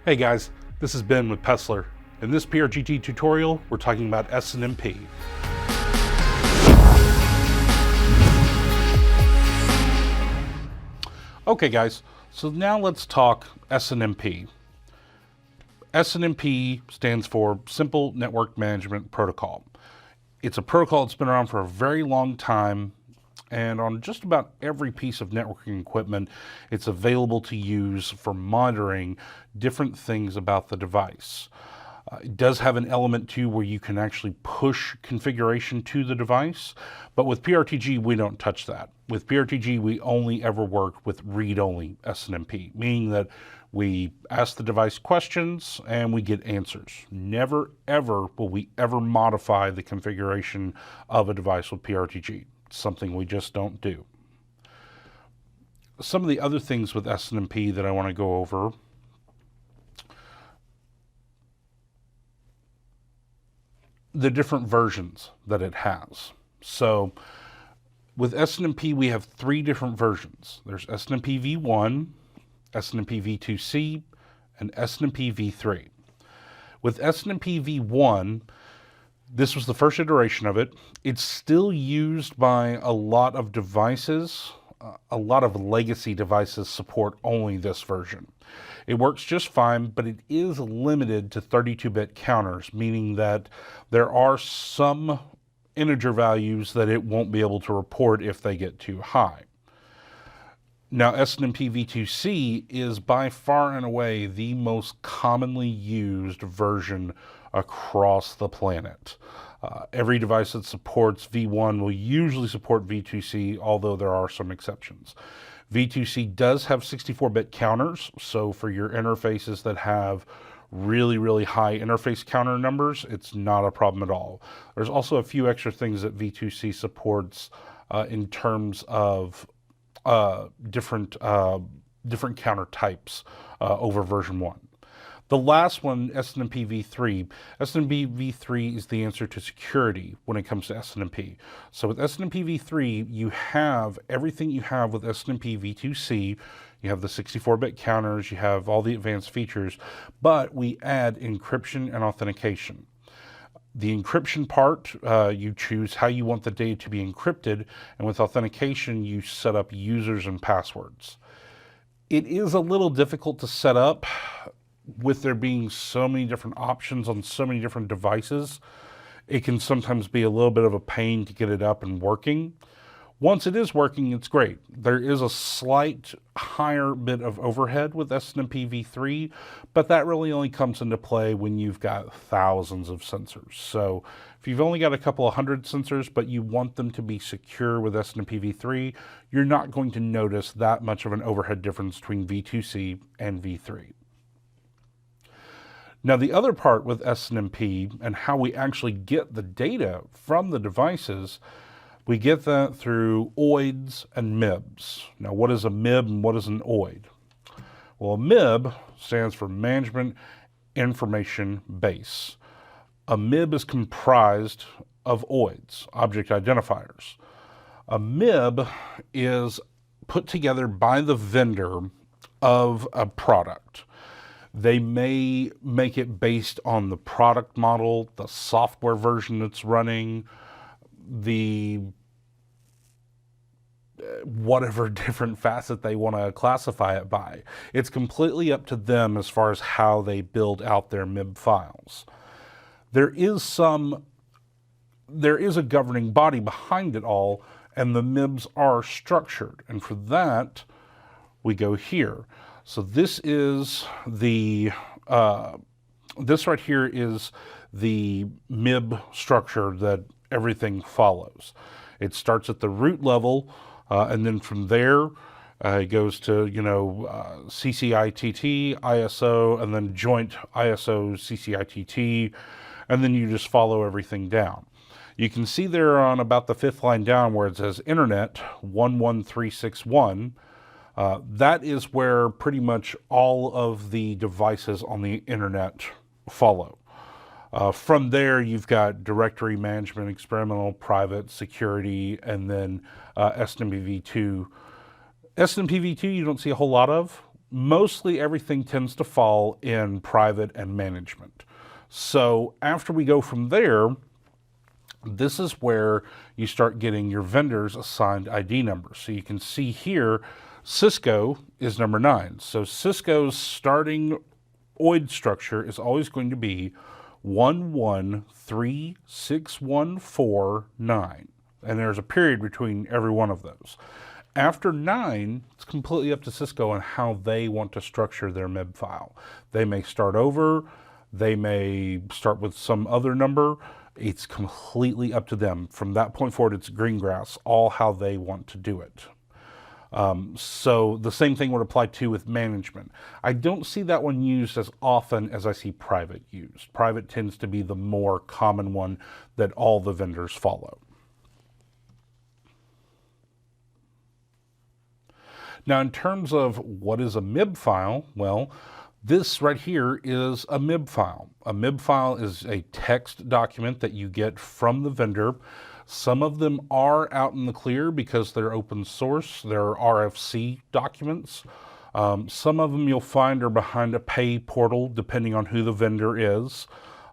Hey guys, this is Ben with Paessler. In this PRTG tutorial, we're talking about SNMP. Okay guys, so now let's talk SNMP. SNMP stands for Simple Network Management Protocol. It's a protocol that's been around for a very long time, and on just about every piece of networking equipment, it's available to use for monitoring different things about the device. It does have an element too where you can actually push configuration to the device, but with PRTG we don't touch that. With PRTG we only ever work with read-only SNMP, meaning that we ask the device questions and we get answers. Never ever will we ever modify the configuration of a device with PRTG. It's something we just don't do. Some of the other things with SNMP that I want to go over: the different versions that it has. So with SNMP we have three different versions. There's SNMP v1, SNMP v2c, and SNMP v3. With SNMP v1, this was the first iteration of it. It's still used by a lot of devices. A lot of legacy devices support only this version. It works just fine, but it is limited to 32-bit counters, meaning that there are some integer values that it won't be able to report if they get too high. Now, SNMP v2c is by far and away the most commonly used version across the planet. Every device that supports v1 will usually support v2c, although there are some exceptions. v2c does have 64-bit counters, so for your interfaces that have really high interface counter numbers, it's not a problem at all. There's also a few extra things that v2c supports in terms of different counter types over version 1. The last one, SNMP v3. SNMP v3 is the answer to security when it comes to SNMP. So with SNMP v3, you have everything you have with SNMP v2c. You have the 64-bit counters, you have all the advanced features, but we add encryption and authentication. The encryption part, you choose how you want the data to be encrypted, and with authentication, you set up users and passwords. It is a little difficult to set up with there being so many different options on so many different devices. It can sometimes be a little bit of a pain to get it up and working. Once it is working, it's great. There is a slight higher bit of overhead with SNMP v3, but that really only comes into play when you've got thousands of sensors. So if you've only got a couple of hundred sensors, but you want them to be secure with SNMP v3, you're not going to notice that much of an overhead difference between v2c and v3. Now, the other part with SNMP and how we actually get the data from the devices, we get that through OIDs and MIBs. Now, what is a MIB and what is an OID? Well, a MIB stands for Management Information Base. A MIB is comprised of OIDs, object identifiers. A MIB is put together by the vendor of a product. They may make it based on the product model, the software version that's running, the whatever different facet they want to classify it by. It's completely up to them as far as how they build out their MIB files. There is a governing body behind it all, and the MIBs are structured, and for that we go here. So this is the this right here is the MIB structure that everything follows. It starts at the root level, and then from there it goes to CCITT, ISO, and then joint ISO CCITT, and then you just follow everything down. You can see there on about the 5th line down where it says Internet 11361. That is where pretty much all of the devices on the internet follow. From there, you've got directory management, experimental, private, security, and then SNMP v2. SNMP v2 you don't see a whole lot of. mostly everything tends to fall in private and management. So after we go from there, this is where you start getting your vendors assigned ID numbers. So you can see here, Cisco is number 9. So Cisco's starting OID structure is always going to be 113614-9. And there's a period between every one of those. After 9, it's completely up to Cisco on how they want to structure their MIB file. They may start over, they may start with some other number. It's completely up to them. From that point forward, it's green grass, all how they want to do it. So the same thing would apply to with management. I don't see that one used as often as I see private used. Private tends to be the more common one that all the vendors follow. Now, in terms of what is a MIB file, well, this right here is a MIB file. A MIB file is a text document that you get from the vendor. Some of them are out in the clear because they're open source. They're RFC documents. Some of them you'll find are behind a pay portal, depending on who the vendor is.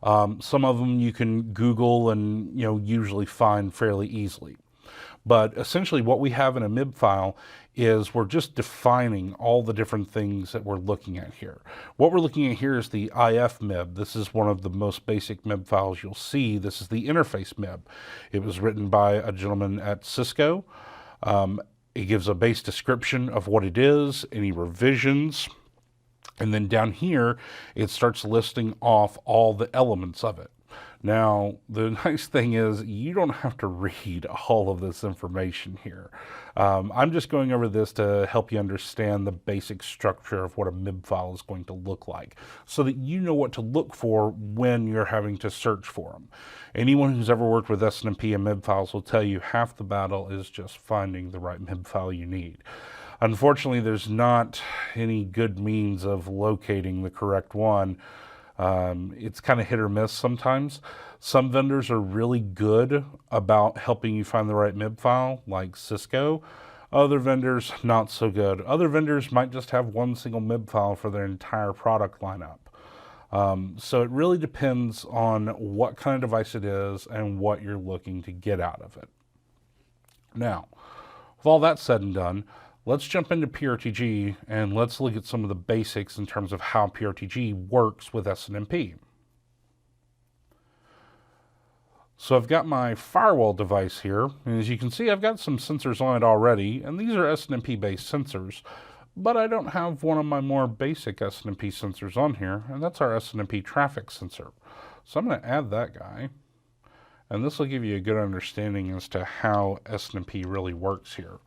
Some of them you can Google and usually find fairly easily. But essentially what we have in a MIB file is we're just defining all the different things that we're looking at here. What we're looking at here is the IF MIB. This is one of the most basic MIB files you'll see. This is the interface MIB. It was written by a gentleman at Cisco. It gives a base description of what it is, any revisions, and then down here it starts listing off all the elements of it. Now, the nice thing is you don't have to read all of this information here. I'm just going over this to help you understand the basic structure of what a MIB file is going to look like so that you know what to look for when you're having to search for them. Anyone who's ever worked with SNMP and MIB files will tell you half the battle is just finding the right MIB file you need. Unfortunately, there's not any good means of locating the correct one. It's kind of hit or miss sometimes. Some vendors are really good about helping you find the right MIB file, like Cisco. Other vendors, not so good. Other vendors might just have one single MIB file for their entire product lineup. So it really depends on what kind of device it is and what you're looking to get out of it. Now, with all that said and done, let's jump into PRTG and let's look at some of the basics in terms of how PRTG works with SNMP. So I've got my firewall device here, and as you can see, I've got some sensors on it already, and these are SNMP-based sensors, but I don't have one of my more basic SNMP sensors on here, and that's our SNMP traffic sensor. So I'm going to add that guy, and this will give you a good understanding as to how SNMP really works here.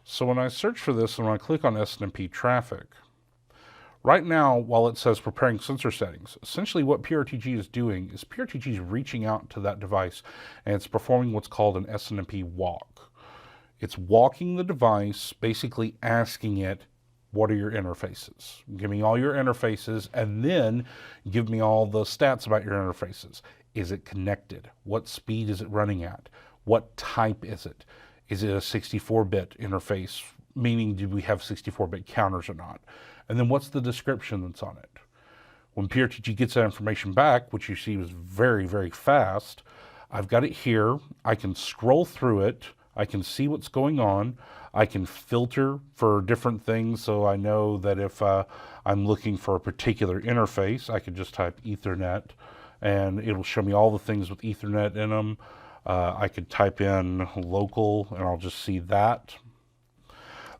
So when I search for this and when I click on SNMP traffic, right now, while it says preparing sensor settings, essentially what PRTG is doing is PRTG is reaching out to that device and it's performing what's called an SNMP walk. It's walking the device, basically asking it, what are your interfaces? Give me all your interfaces and then give me all the stats about your interfaces. Is it connected? What speed is it running at? What type is it? Is it a 64-bit interface, meaning do we have 64-bit counters or not? And then what's the description that's on it? When PRTG gets that information back, which you see was very, very fast, I've got it here. I can scroll through it. I can see what's going on. I can filter for different things, so I know that if I'm looking for a particular interface, I could just type Ethernet, and it'll show me all the things with Ethernet in them. I could type in local and I'll just see that.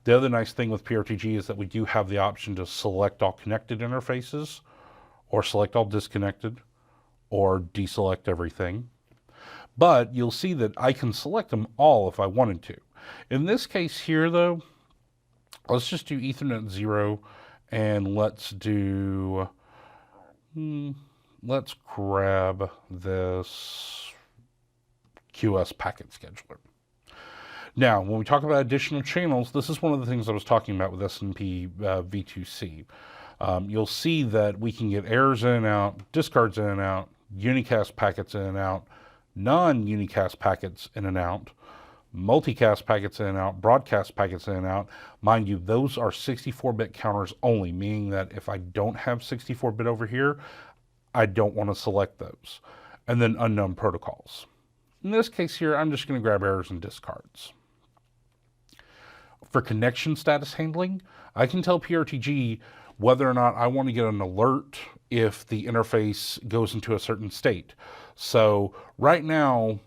The other nice thing with PRTG is that we do have the option to select all connected interfaces or select all disconnected or deselect everything. But you'll see that I can select them all if I wanted to. In this case here though, let's just do Ethernet 0 and let's do, let's grab this QS packet scheduler. Now, when we talk about additional channels, this is one of the things I was talking about with SNMP v2c. You'll see that we can get errors in and out, discards in and out, unicast packets in and out, non-unicast packets in and out. multicast packets in and out, broadcast packets in and out. Mind you, those are 64-bit counters only, meaning that if I don't have 64-bit over here, I don't want to select those. And then unknown protocols. In this case here, I'm just going to grab errors and discards. For connection status handling, I can tell PRTG whether or not I want to get an alert if the interface goes into a certain state. So right now,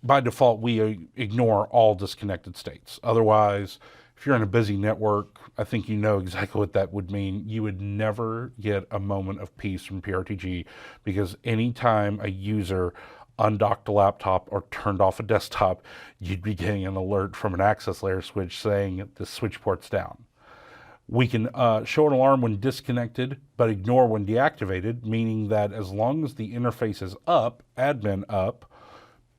by default, we ignore all disconnected states. Otherwise, if you're in a busy network, I think you know exactly what that would mean. You would never get a moment of peace from PRTG, because anytime a user undocked a laptop or turned off a desktop, you'd be getting an alert from an access layer switch saying the switch port's down. We can show an alarm when disconnected, but ignore when deactivated, meaning that as long as the interface is up, admin up,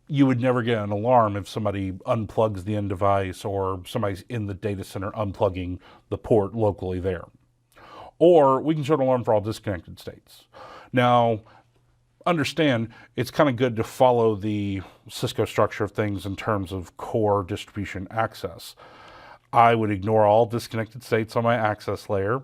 you would never get an alarm if somebody unplugs the end device or somebody's in the data center unplugging the port locally there. Or we can show an alarm for all disconnected states. Now, understand, it's kind of good to follow the Cisco structure of things in terms of core distribution access. I would ignore all disconnected states on my access layer,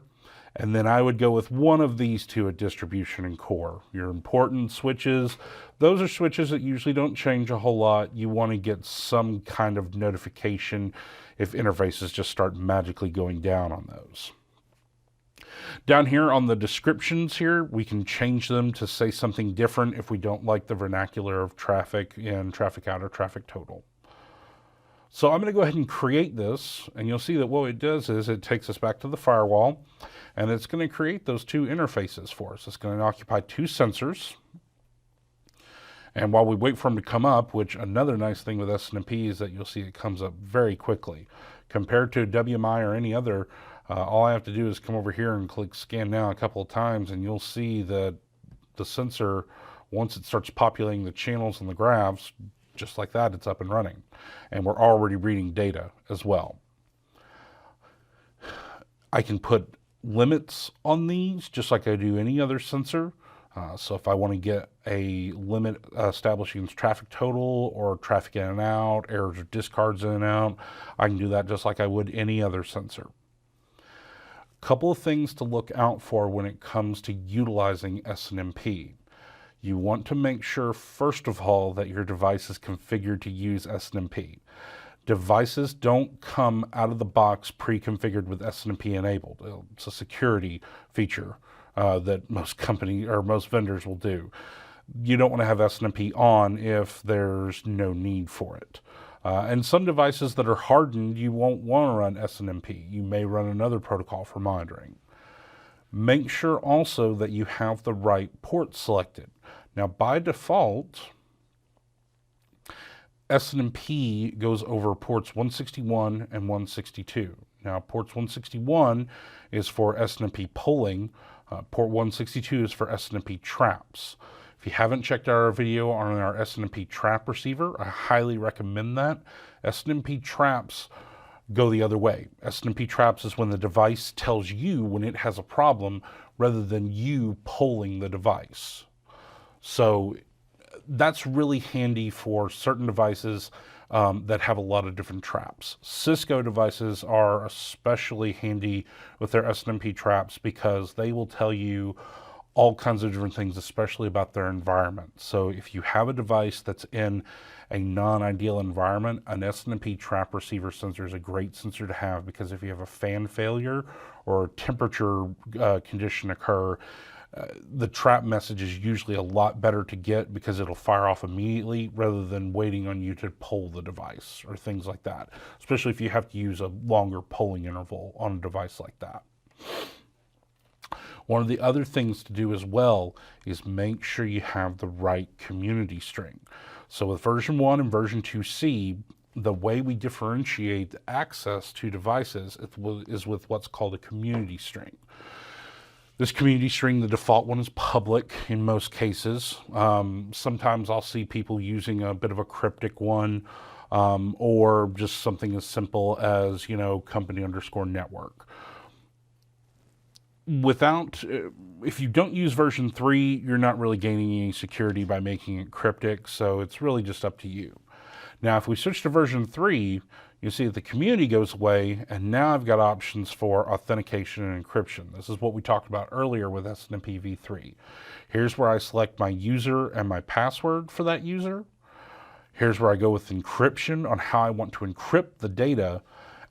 and then I would go with one of these two at distribution and core. Your important switches, those are switches that usually don't change a whole lot. You want to get some kind of notification if interfaces just start magically going down on those. Down here on the descriptions here, we can change them to say something different if we don't like the vernacular of traffic in traffic out or traffic total. So I'm going to go ahead and create this, and you'll see that what it does is it takes us back to the firewall, and it's going to create those two interfaces for us. It's going to occupy two sensors. And while we wait for them to come up, which another nice thing with SNMP is that you'll see it comes up very quickly. Compared to WMI or any other, all I have to do is come over here and click scan now a couple of times, and you'll see that the sensor, once it starts populating the channels and the graphs, just like that, it's up and running. And we're already reading data as well. I can put limits on these just like I do any other sensor. So if I want to get a limit establishing traffic total or traffic in and out, errors or discards in and out, I can do that just like I would any other sensor. Couple of things to look out for when it comes to utilizing SNMP. You want to make sure, first of all, that your device is configured to use SNMP. Devices don't come out of the box pre-configured with SNMP enabled. It's a security feature that most companies or most vendors will do. You don't want to have SNMP on if there's no need for it. And some devices that are hardened, you won't want to run SNMP. You may run another protocol for monitoring. Make sure also that you have the right port selected. Now, by default, SNMP goes over ports 161 and 162. Now, ports 161 is for SNMP polling. Port 162 is for SNMP traps. If you haven't checked out our video on our SNMP trap receiver, I highly recommend that. SNMP traps go the other way. SNMP traps is when the device tells you when it has a problem rather than you polling the device. So that's really handy for certain devices that have a lot of different traps. Cisco devices are especially handy with their SNMP traps because they will tell you all kinds of different things, especially about their environment. So if you have a device that's in a non-ideal environment, an SNMP trap receiver sensor is a great sensor to have, because if you have a fan failure or a temperature condition occur, the trap message is usually a lot better to get because it'll fire off immediately rather than waiting on you to poll the device or things like that, especially if you have to use a longer polling interval on a device like that. One of the other things to do as well is make sure you have the right community string. So with version 1 and version 2C, the way we differentiate access to devices is with what's called a community string. This community string, the default one, is public in most cases. Sometimes I'll see people using a bit of a cryptic one, or just something as simple as, company_network. If you don't use version 3, you're not really gaining any security by making it cryptic, so it's really just up to you. Now, if we switch to version 3, you'll see that the community goes away, and now I've got options for authentication and encryption. This is what we talked about earlier with SNMP v3. Here's where I select my user and my password for that user. Here's where I go with encryption on how I want to encrypt the data,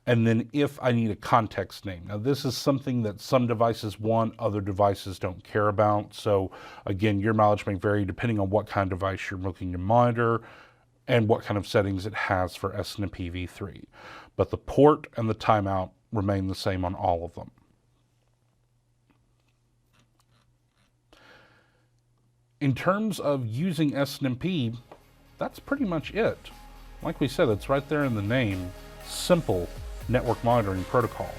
and then if I need a context name. Now, this is something that some devices want, other devices don't care about. So again, your mileage may vary depending on what kind of device you're looking to monitor and what kind of settings it has for SNMP v3. But the port and the timeout remain the same on all of them. In terms of using SNMP, that's pretty much it. Like we said, it's right there in the name, simple network monitoring protocol.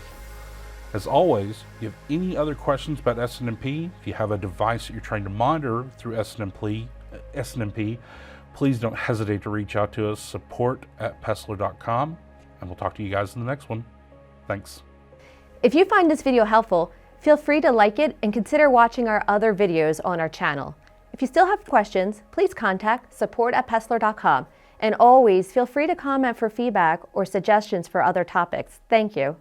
As always, if you have any other questions about SNMP, if you have a device that you're trying to monitor through SNMP, please don't hesitate to reach out to us, support@Paessler.com, and we'll talk to you guys in the next one. Thanks. If you find this video helpful, feel free to like it and consider watching our other videos on our channel. If you still have questions, please contact support@Paessler.com, and always feel free to comment for feedback or suggestions for other topics. Thank you.